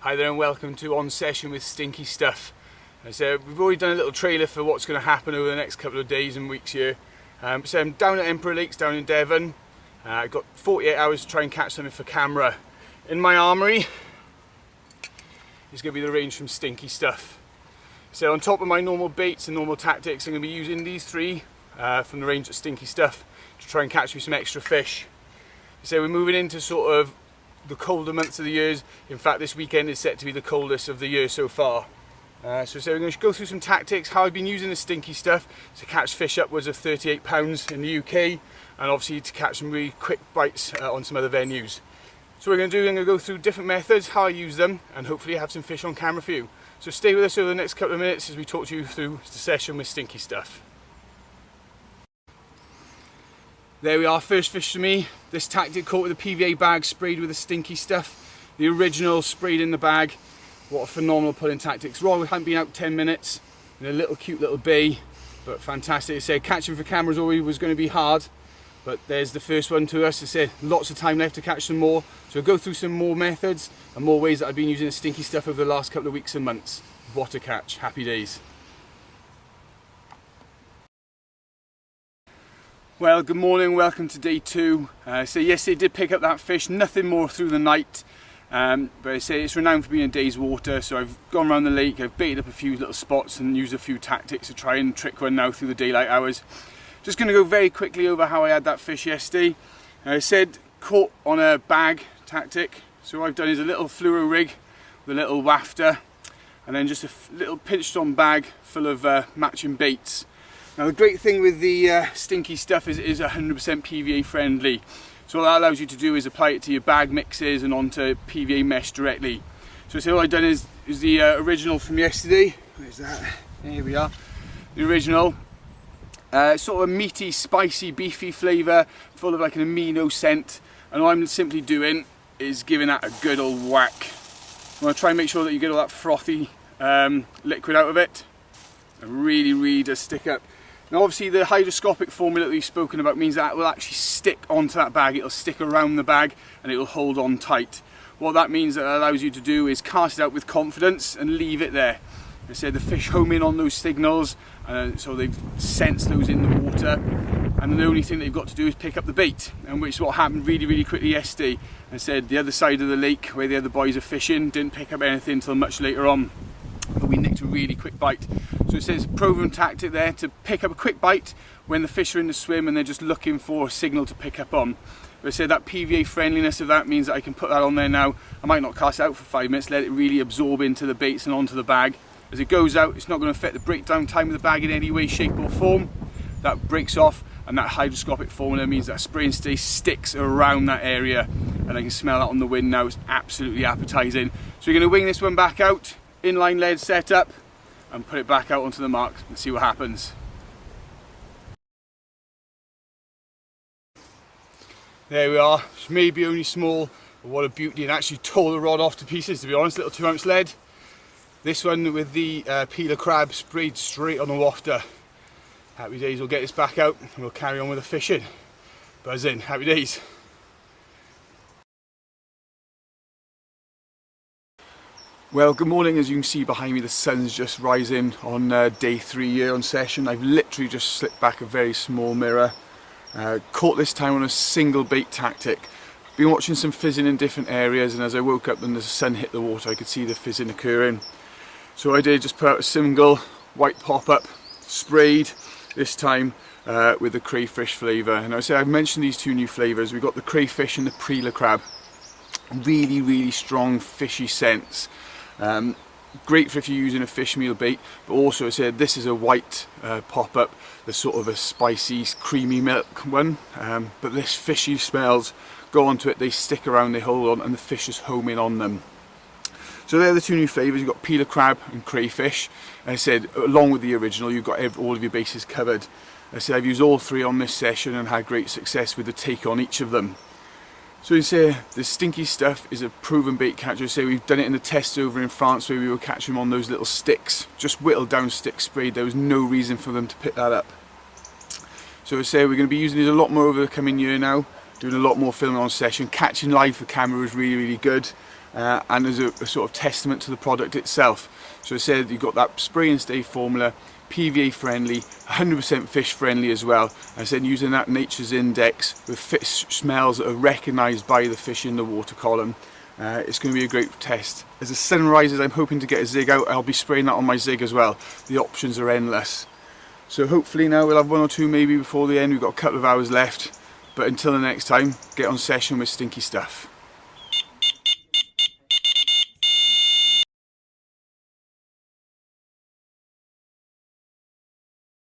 Hi there and welcome to On Session with Stinky Stuff. So we've already done a little trailer for what's going to happen over the next couple of days and weeks here. So I'm down at Emperor Lakes down in Devon. I've got 48 hours to try and catch something for camera. In my armoury is going to be the range from Stinky Stuff. So on top of my normal baits and normal tactics, I'm going to be using these three from the range of Stinky Stuff to try and catch me some extra fish. So we're moving into sort of the colder months of the years. In fact, this weekend is set to be the coldest of the year so far. So we're going to go through some tactics, how I've been using the Stinky Stuff to catch fish upwards of 38 pounds in the UK, and obviously to catch some really quick bites on some other venues. So I'm going to go through different methods, how I use them, and hopefully have some fish on camera for you. So stay with us over the next couple of minutes as we talk to you through the session with Stinky Stuff. There we are, first fish for me. This tactic caught with a PVA bag sprayed with the Stinky Stuff. The original sprayed in the bag. What a phenomenal pulling tactics. Rod hadn't been out 10 minutes in a little cute little bay, but fantastic. I said catching for cameras always was going to be hard, but there's the first one to us. I said lots of time left to catch some more. So we'll go through some more methods and more ways that I've been using the Stinky Stuff over the last couple of weeks and months. What a catch, happy days. Well, good morning, welcome to day two. So yesterday I did pick up that fish, nothing more through the night, but I say it's renowned for being a day's water, so I've gone around the lake, I've baited up a few little spots and used a few tactics to try and trick one now through the daylight hours. Just going to go very quickly over how I had that fish yesterday. I said caught on a bag tactic, so what I've done is a little fluoro rig with a little wafter, and then just a little pinched on bag full of matching baits. Now the great thing with the Stinky Stuff is it is 100% PVA friendly. So what that allows you to do is apply it to your bag mixes and onto PVA mesh directly. So what I've done is the original from yesterday. Where's that? Here we are. The original. Sort of a meaty, spicy, beefy flavour, full of like an amino scent. And what I'm simply doing is giving that a good old whack. I want to try and make sure that you get all that frothy liquid out of it. It really does stick up. Now obviously the hydroscopic formula that we've spoken about means that it will actually stick onto that bag, it'll stick around the bag and it will hold on tight. What that means that allows you to do is cast it out with confidence and leave it there. I said the fish home in on those signals, so they've sensed those in the water, and the only thing they've got to do is pick up the bait, and which is what happened really quickly yesterday. I said the other side of the lake where the other boys are fishing didn't pick up anything until much later on, but we nicked a really quick bite. So it says proven tactic there to pick up a quick bite when the fish are in the swim and they're just looking for a signal to pick up on. But I say that PVA friendliness of that means that I can put that on there now. I might not cast it out for 5 minutes, let it really absorb into the baits and onto the bag. As it goes out, it's not going to affect the breakdown time of the bag in any way, shape or form. That breaks off, and that hydroscopic formula means that spray and stay sticks around that area, and I can smell that on the wind now. It's absolutely appetizing. So we're going to wing this one back out, inline lead setup, and put it back out onto the mark and see what happens. There we are. It's maybe only small, but what a beauty, and actually tore the rod off to pieces, to be honest. Little 2-ounce lead. This one with the peeler crab sprayed straight on the wafter. Happy days, we'll get this back out and we'll carry on with the fishing. Buzzing, happy days. Well, good morning. As you can see behind me, the sun's just rising on day 3 here on session. I've literally just slipped back a very small mirror. Caught this time on a single bait tactic. Been watching some fizzing in different areas, and as I woke up and the sun hit the water, I could see the fizzing occurring. So I did just put out a single white pop-up, sprayed this time with the crayfish flavour. And I say I've mentioned these two new flavours. We've got the crayfish and the peeler crab. Really strong fishy scents. Great for if you're using a fish meal bait, but also I said this is a white pop-up, the sort of a spicy, creamy milk one, but this fishy smells go onto it, they stick around, they hold on, and the fish is homing on them. So they're the two new flavours. You've got peeler crab and crayfish. And I said along with the original you've got all of your bases covered. I said I've used all three on this session and had great success with the take on each of them. So you say the Stinky Stuff is a proven bait catcher. Say we've done it in the tests over in France where we were catching them on those little sticks, just whittled down sticks sprayed. There was no reason for them to pick that up. So I say we're going to be using it a lot more over the coming year now, doing a lot more filming on session. Catching live for camera was really good. and as a sort of testament to the product itself. So I said you've got that spray and stay formula, PVA friendly, 100% fish friendly as well. I said using that Nature's Index with fish smells that are recognised by the fish in the water column. It's going to be a great test. As the sun rises, I'm hoping to get a zig out. I'll be spraying that on my zig as well. The options are endless. So hopefully now we'll have 1 or 2 maybe before the end. We've got a couple of hours left. But until the next time, get on session with Stinky Stuff.